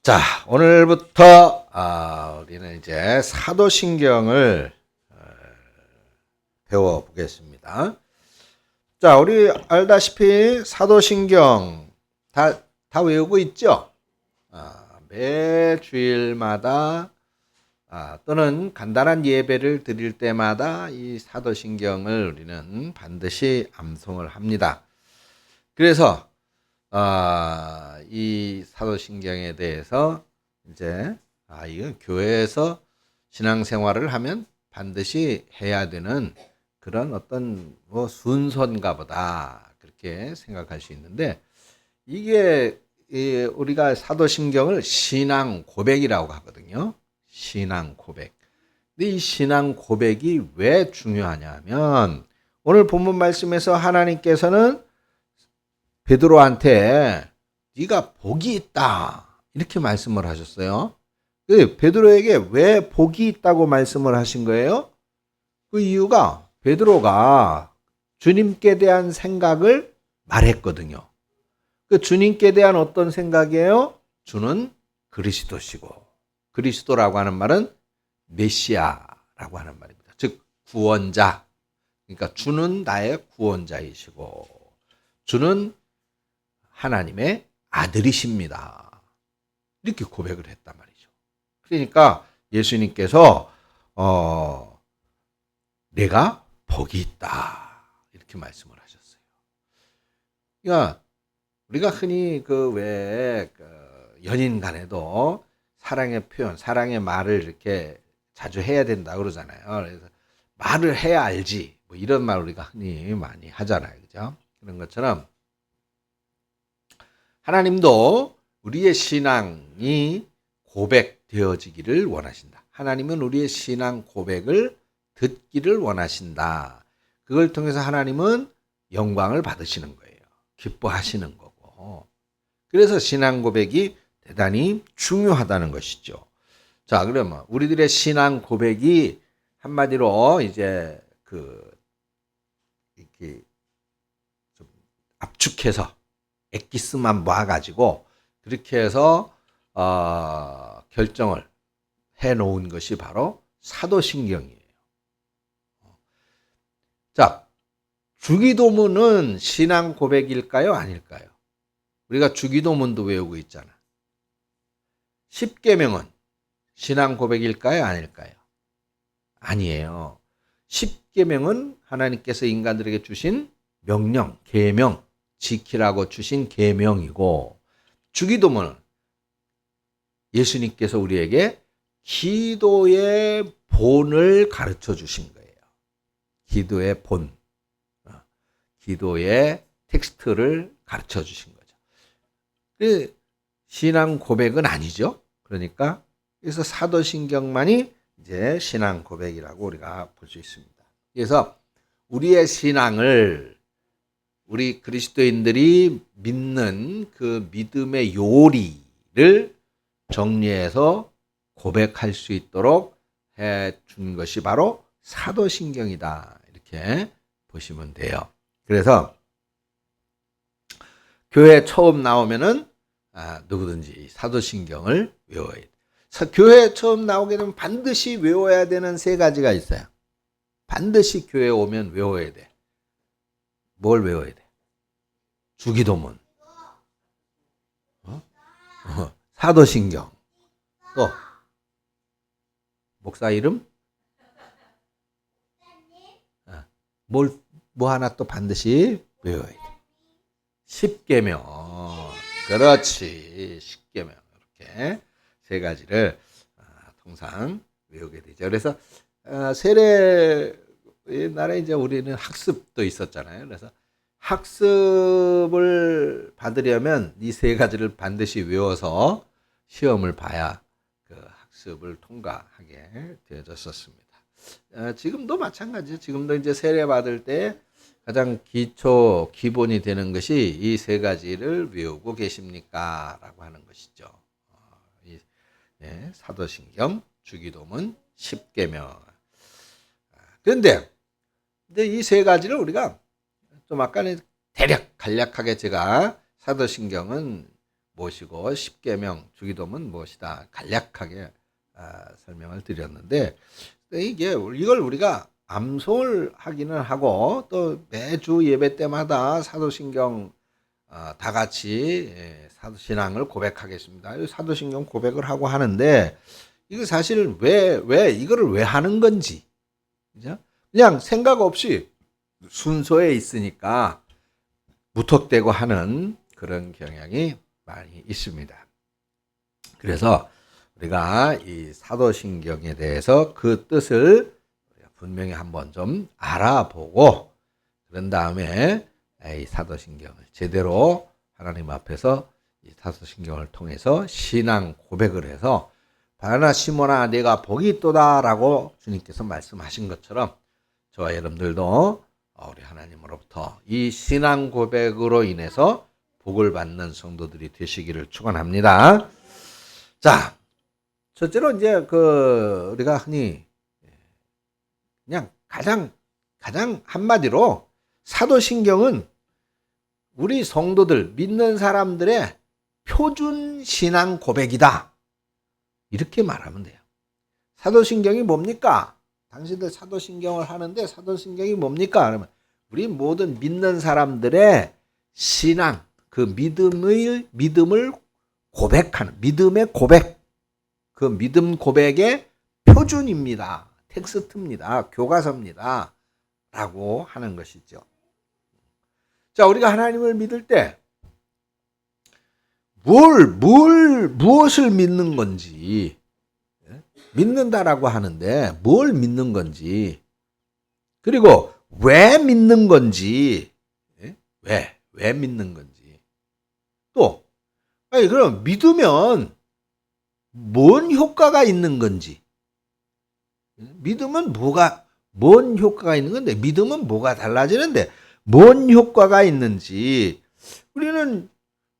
자, 오늘부터 우리는 이제 사도신경을 배워보겠습니다. 자, 우리 알다시피 사도신경 다 외우고 있죠? 매 주일마다 또는 간단한 예배를 드릴 때마다 이 사도신경을 우리는 반드시 암송을 합니다. 그래서 이 사도신경에 대해서 이제 이건 교회에서 신앙생활을 하면 반드시 해야 되는 그런 어떤 순서인가 보다 그렇게 생각할 수 있는데, 이게 우리가 사도신경을 신앙 고백이라고 하거든요. 신앙 고백. 근데 이 신앙 고백이 왜 중요하냐면, 오늘 본문 말씀에서 하나님께서는 베드로한테 네가 복이 있다 이렇게 말씀을 하셨어요. 베드로에게 왜 복이 있다고 말씀을 하신 거예요? 그 이유가 베드로가 주님께 대한 생각을 말했거든요. 그 주님께 대한 어떤 생각이에요? 주는 그리스도시고, 그리스도라고 하는 말은 메시아라고 하는 말입니다. 즉 구원자. 그러니까 주는 나의 구원자이시고 주는 하나님의 아들이십니다. 이렇게 고백을 했단 말이죠. 그러니까 예수님께서 내가 복이 있다 이렇게 말씀을 하셨어요. 그러니까 우리가 흔히 연인 간에도 사랑의 표현, 사랑의 말을 이렇게 자주 해야 된다 그러잖아요. 그래서 말을 해야 알지, 뭐 이런 말 우리가 흔히 많이 하잖아요, 그죠? 그런 것처럼 하나님도 우리의 신앙이 고백되어지기를 원하신다. 하나님은 우리의 신앙 고백을 듣기를 원하신다. 그걸 통해서 하나님은 영광을 받으시는 거예요. 기뻐하시는 거고. 그래서 신앙 고백이 대단히 중요하다는 것이죠. 자, 그러면 우리들의 신앙 고백이 한마디로 이제 이렇게 좀 압축해서 엑기스만 모아가지고 그렇게 해서 결정을 해놓은 것이 바로 사도신경이에요. 자, 주기도문은 신앙 고백일까요? 아닐까요? 우리가 주기도문도 외우고 있잖아. 십계명은 신앙 고백일까요? 아닐까요? 아니에요. 십계명은 하나님께서 인간들에게 주신 명령, 계명, 지키라고 주신 계명이고, 주기도문은 예수님께서 우리에게 기도의 본을 가르쳐 주신 거예요. 기도의 본, 기도의 텍스트를 가르쳐 주신 거죠. 신앙 고백은 아니죠. 그러니까 그래서 사도신경만이 이제 신앙 고백이라고 우리가 볼 수 있습니다. 그래서 우리의 신앙을 우리 그리스도인들이 믿는 그 믿음의 요리를 정리해서 고백할 수 있도록 해준 것이 바로 사도신경이다 이렇게 보시면 돼요. 그래서 교회 처음 나오면은 누구든지 사도신경을 외워야 돼. 교회 처음 나오게 되면 반드시 외워야 되는 세 가지가 있어요. 반드시 교회 오면 외워야 돼. 뭘 외워야 돼? 주기도문, 사도신경, 또 목사 이름, 뭐 하나 또 반드시 외워야 돼. 십계명, 그렇지, 십계명 이렇게 세 가지를 통상 외우게 되죠. 그래서 세례 옛날에 이제 우리는 학습도 있었잖아요. 그래서 학습을 받으려면 이 세 가지를 반드시 외워서 시험을 봐야 그 학습을 통과하게 되어졌었습니다. 지금도 마찬가지죠. 지금도 이제 세례 받을 때 가장 기본이 되는 것이 이 세 가지를 외우고 계십니까? 라고 하는 것이죠. 사도신경, 주기도문, 십계명. 그런데 이 세 가지를 우리가 좀 아까는 대략 간략하게 제가 사도신경은 무엇이고 십계명 주기도문 무엇이다 간략하게 설명을 드렸는데 이걸 우리가 암송을 하기는 하고 또 매주 예배 때마다 사도신경 다 같이 사도신앙을 고백하겠습니다. 사도신경 고백을 하고 하는데 이거 사실 이거를 왜 하는 건지 그죠? 그냥 생각 없이 순서에 있으니까 무턱대고 하는 그런 경향이 많이 있습니다. 그래서 우리가 이 사도신경에 대해서 그 뜻을 분명히 한번 좀 알아보고 그런 다음에 이 사도신경을 제대로 하나님 앞에서 이 사도신경을 통해서 신앙 고백을 해서 바나나 시몬아 내가 복이 있도다라고 주님께서 말씀하신 것처럼 저와 여러분들도 우리 하나님으로부터 이 신앙 고백으로 인해서 복을 받는 성도들이 되시기를 축원합니다. 자, 첫째로 이제 우리가 흔히 그냥 가장 한마디로 사도신경은 우리 성도들 믿는 사람들의 표준 신앙 고백이다. 이렇게 말하면 돼요. 사도신경이 뭡니까? 당신들 사도신경을 하는데 사도신경이 뭡니까? 그러면 우리 모든 믿는 사람들의 신앙, 그 믿음을 고백하는 믿음의 고백, 그 믿음 고백의 표준입니다. 텍스트입니다. 교과서입니다. 라고 하는 것이죠. 자, 우리가 하나님을 믿을 때 무엇을 믿는 건지 믿는다라고 하는데 뭘 믿는 건지 그리고 왜 믿는 건지 왜 믿는 건지 또 그럼 믿으면 뭔 효과가 있는 건지 믿으면 뭔 효과가 있는 건데 믿으면 뭐가 달라지는데 뭔 효과가 있는지 우리는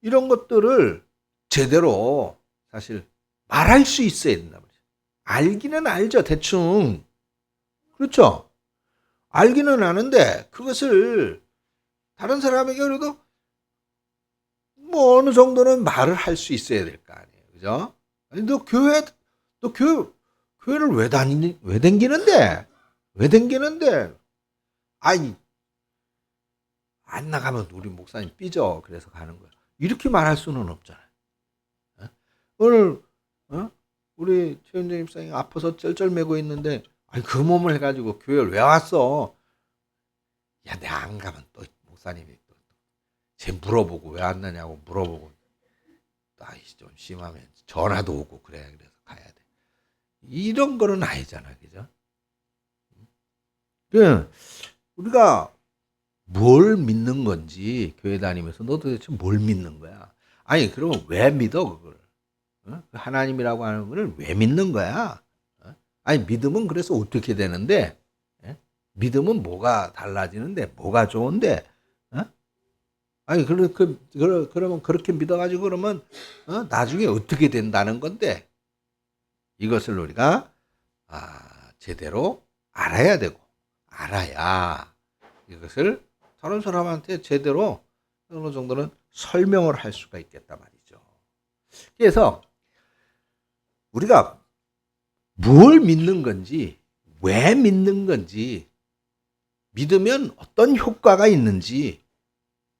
이런 것들을 제대로 사실 말할 수 있어야 된다 말이죠. 알기는 알죠, 대충. 그렇죠? 알기는 아는데 그것을 다른 사람에게 그래도 뭐 어느 정도는 말을 할 수 있어야 될 거 아니에요. 그죠? 아니, 너 교회를 왜 댕기는데? 왜 댕기는데? 아니, 안 나가면 우리 목사님 삐져. 그래서 가는 거야. 이렇게 말할 수는 없잖아요. 오늘, 우리 최은정 집사님 아파서 쩔쩔매고 있는데, 아니, 그 몸을 해가지고 교회를 왜 왔어? 야, 내가 안 가면 또 목사님이 쟤 물어보고 왜 왔느냐고 물어보고, 아이, 좀 심하면 전화도 오고 그래야 그래서 가야 돼. 이런 거는 아니잖아. 그죠? 우리가 뭘 믿는 건지 교회 다니면서 너 도대체 뭘 믿는 거야? 아니 그러면 왜 믿어 그걸? 하나님이라고 하는 것을 왜 믿는 거야? 아니 믿음은 그래서 어떻게 되는데? 믿음은 뭐가 달라지는데? 뭐가 좋은데? 아니 그러면 그렇게 믿어가지고 그러면 나중에 어떻게 된다는 건데? 이것을 우리가 제대로 알아야 되고 알아야 이것을 다른 사람한테 제대로 어느 정도는 설명을 할 수가 있겠단 말이죠. 그래서 우리가 뭘 믿는 건지 왜 믿는 건지 믿으면 어떤 효과가 있는지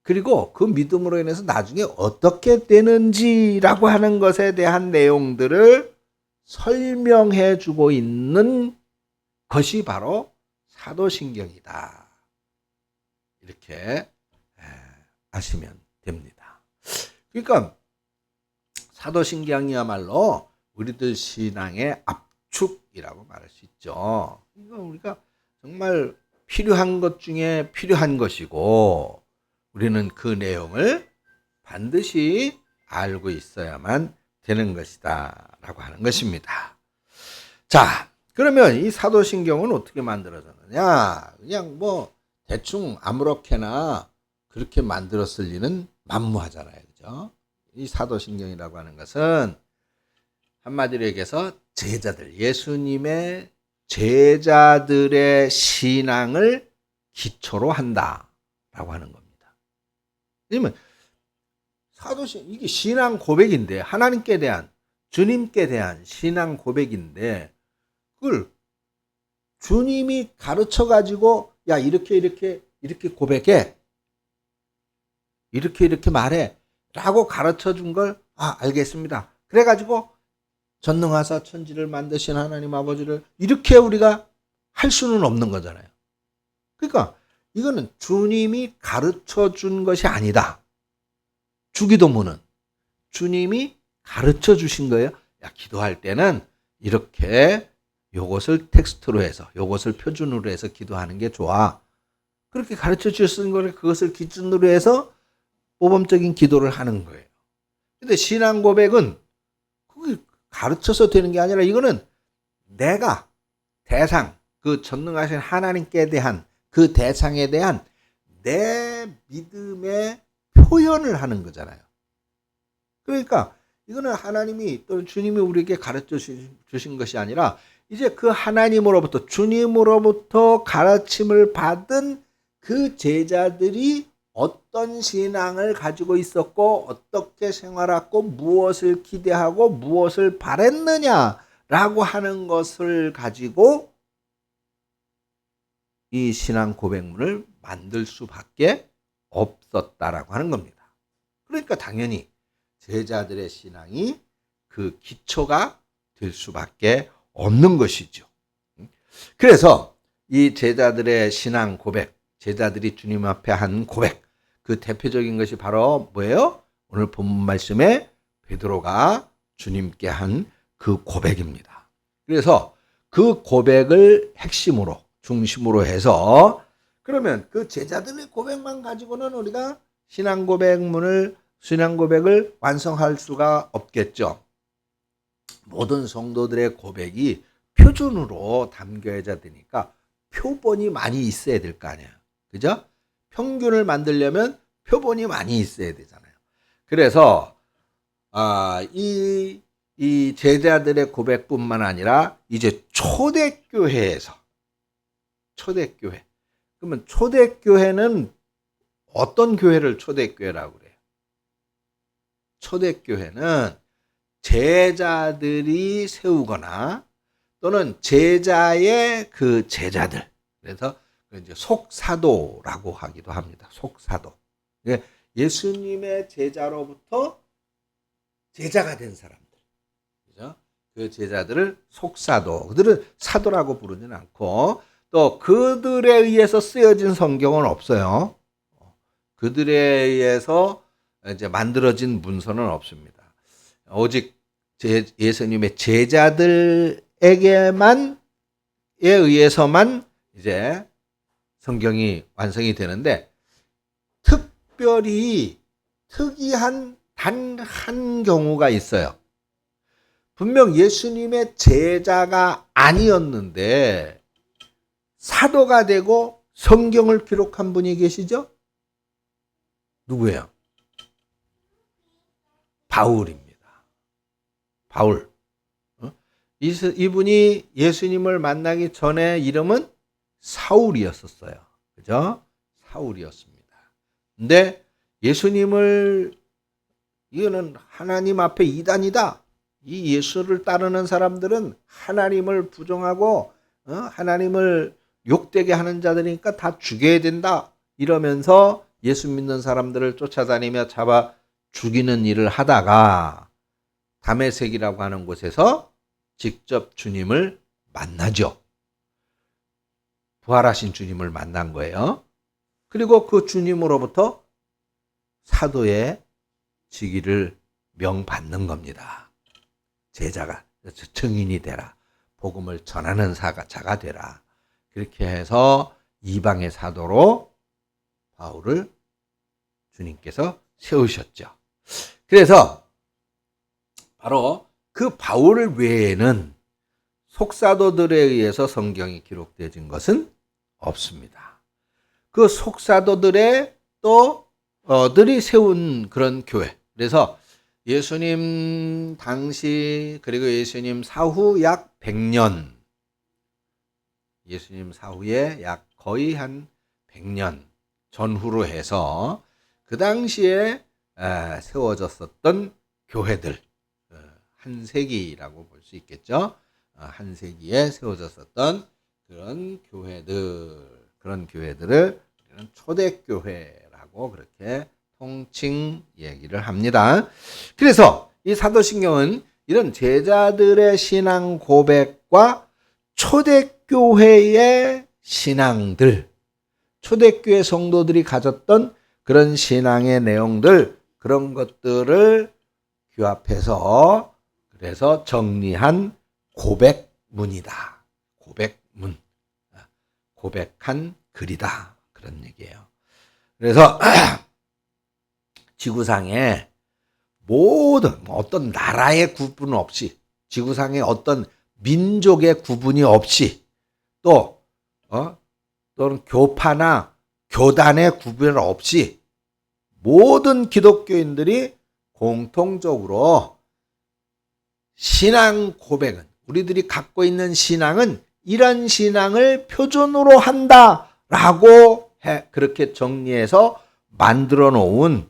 그리고 그 믿음으로 인해서 나중에 어떻게 되는지라고 하는 것에 대한 내용들을 설명해 주고 있는 것이 바로 사도신경이다. 이렇게 아시면 됩니다. 그러니까 사도신경이야말로 우리들 신앙의 압축이라고 말할 수 있죠. 이거 우리가 정말 필요한 것 중에 필요한 것이고 우리는 그 내용을 반드시 알고 있어야만 되는 것이다 라고 하는 것입니다. 자, 그러면 이 사도신경은 어떻게 만들어졌느냐? 그냥 뭐 대충 아무렇게나 그렇게 만들었을 리는 만무하잖아요. 그죠? 이 사도신경이라고 하는 것은 한마디로 얘기해서 제자들, 예수님의 제자들의 신앙을 기초로 한다라고 하는 겁니다. 왜냐면 사도신 이게 신앙 고백인데 하나님께 대한 주님께 대한 신앙 고백인데 그걸 주님이 가르쳐 가지고 야 이렇게 고백해 이렇게 말해라고 가르쳐 준 걸 알겠습니다. 그래 가지고 전능하사 천지를 만드신 하나님 아버지를 이렇게 우리가 할 수는 없는 거잖아요. 그러니까 이거는 주님이 가르쳐 준 것이 아니다. 주기도문은 주님이 가르쳐 주신 거예요. 야, 기도할 때는 이렇게 요것을 텍스트로 해서 요것을 표준으로 해서 기도하는 게 좋아. 그렇게 가르쳐 주신 거를 그것을 기준으로 해서 모범적인 기도를 하는 거예요. 근데 신앙 고백은 그게 가르쳐서 되는 게 아니라 이거는 내가 대상, 그 전능하신 하나님께 대한 그 대상에 대한 내 믿음의 표현을 하는 거잖아요. 그러니까 이거는 하나님이 또는 주님이 우리에게 가르쳐 주신 것이 아니라 이제 그 하나님으로부터 주님으로부터 가르침을 받은 그 제자들이 어떤 신앙을 가지고 있었고 어떻게 생활했고 무엇을 기대하고 무엇을 바랬느냐라고 하는 것을 가지고 이 신앙 고백문을 만들 수밖에 없었다라고 하는 겁니다. 그러니까 당연히 제자들의 신앙이 그 기초가 될 수밖에 없는 것이죠. 그래서 이 제자들의 신앙 고백, 제자들이 주님 앞에 한 고백, 그 대표적인 것이 바로 뭐예요? 오늘 본문 말씀에 베드로가 주님께 한 그 고백입니다. 그래서 그 고백을 핵심으로 중심으로 해서 그러면 그 제자들의 고백만 가지고는 우리가 신앙 고백을 완성할 수가 없겠죠. 모든 성도들의 고백이 표준으로 담겨야 되니까 표본이 많이 있어야 될 거 아니에요. 그죠? 평균을 만들려면 표본이 많이 있어야 되잖아요. 그래서 이 제자들의 고백뿐만 아니라 이제 초대교회에서 초대교회. 그러면 초대교회는 어떤 교회를 초대교회라고 그래요? 초대교회는 제자들이 세우거나 또는 제자의 그 제자들. 그래서 이제 속사도라고 하기도 합니다. 속사도. 예수님의 제자로부터 제자가 된 사람들. 그죠? 그 제자들을 속사도. 그들은 사도라고 부르지는 않고 또 그들에 의해서 쓰여진 성경은 없어요. 그들에 의해서 이제 만들어진 문서는 없습니다. 오직 예수님의 제자들에게만 의해서만 이제 성경이 완성이 되는데 특별히 특이한 단 한 경우가 있어요. 분명 예수님의 제자가 아니었는데 사도가 되고 성경을 기록한 분이 계시죠? 누구예요? 바울입니다. 바울. 이분이 예수님을 만나기 전에 이름은 사울이었었어요. 그죠? 사울이었습니다. 근데 예수님을 이거는 하나님 앞에 이단이다. 이 예수를 따르는 사람들은 하나님을 부정하고 하나님을 욕되게 하는 자들이니까 다 죽여야 된다. 이러면서 예수 믿는 사람들을 쫓아다니며 잡아 죽이는 일을 하다가 다메섹이라고 하는 곳에서 직접 주님을 만나죠. 부활하신 주님을 만난 거예요. 그리고 그 주님으로부터 사도의 직위를 명받는 겁니다. 제자가 증인이 되라. 복음을 전하는 자가 되라. 그렇게 해서 이방의 사도로 바울을 주님께서 세우셨죠. 그래서 바로 그 바울 외에는 속사도들에 의해서 성경이 기록되어진 것은 없습니다. 그 속사도들의 들이 세운 그런 교회. 그래서 예수님 당시 그리고 예수님 사후 약 100년, 예수님 사후에 약 거의 한 100년 전후로 해서 그 당시에 세워졌었던 교회들, 한 세기라고 볼 수 있겠죠. 한 세기에 세워졌었던 그런 교회들을 우리는 초대교회라고 그렇게 통칭 얘기를 합니다. 그래서 이 사도신경은 이런 제자들의 신앙 고백과 초대교회의 신앙들, 초대교회 성도들이 가졌던 그런 신앙의 내용들, 그런 것들을 규합해서 그래서 정리한 고백문이다. 고백문. 고백한 글이다. 그런 얘기예요. 그래서 지구상에 모든 어떤 나라의 구분 없이, 지구상의 어떤 민족의 구분이 없이, 또는 교파나 교단의 구분 없이 모든 기독교인들이 공통적으로 신앙 고백은, 우리들이 갖고 있는 신앙은 이런 신앙을 표준으로 한다라고 그렇게 정리해서 만들어 놓은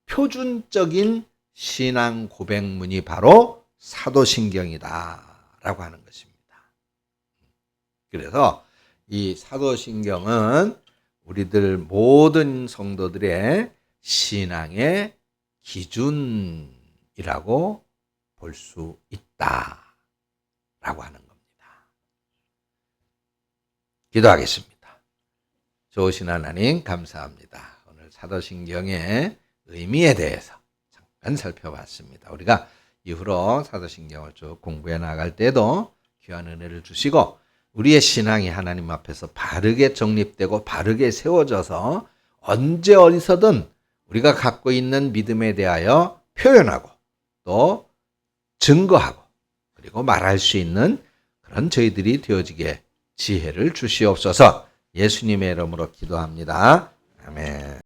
표준적인 신앙 고백문이 바로 사도신경이다라고 하는 것입니다. 그래서 이 사도신경은 우리들 모든 성도들의 신앙의 기준이라고 볼 수 있다라고 하는 겁니다. 기도하겠습니다. 좋으신 하나님 감사합니다. 오늘 사도신경의 의미에 대해서 잠깐 살펴봤습니다. 우리가 이후로 사도신경을 쭉 공부해 나갈 때도 귀한 은혜를 주시고 우리의 신앙이 하나님 앞에서 바르게 정립되고 바르게 세워져서 언제 어디서든 우리가 갖고 있는 믿음에 대하여 표현하고 또 증거하고 그리고 말할 수 있는 그런 저희들이 되어지게 지혜를 주시옵소서. 예수님의 이름으로 기도합니다. 아멘.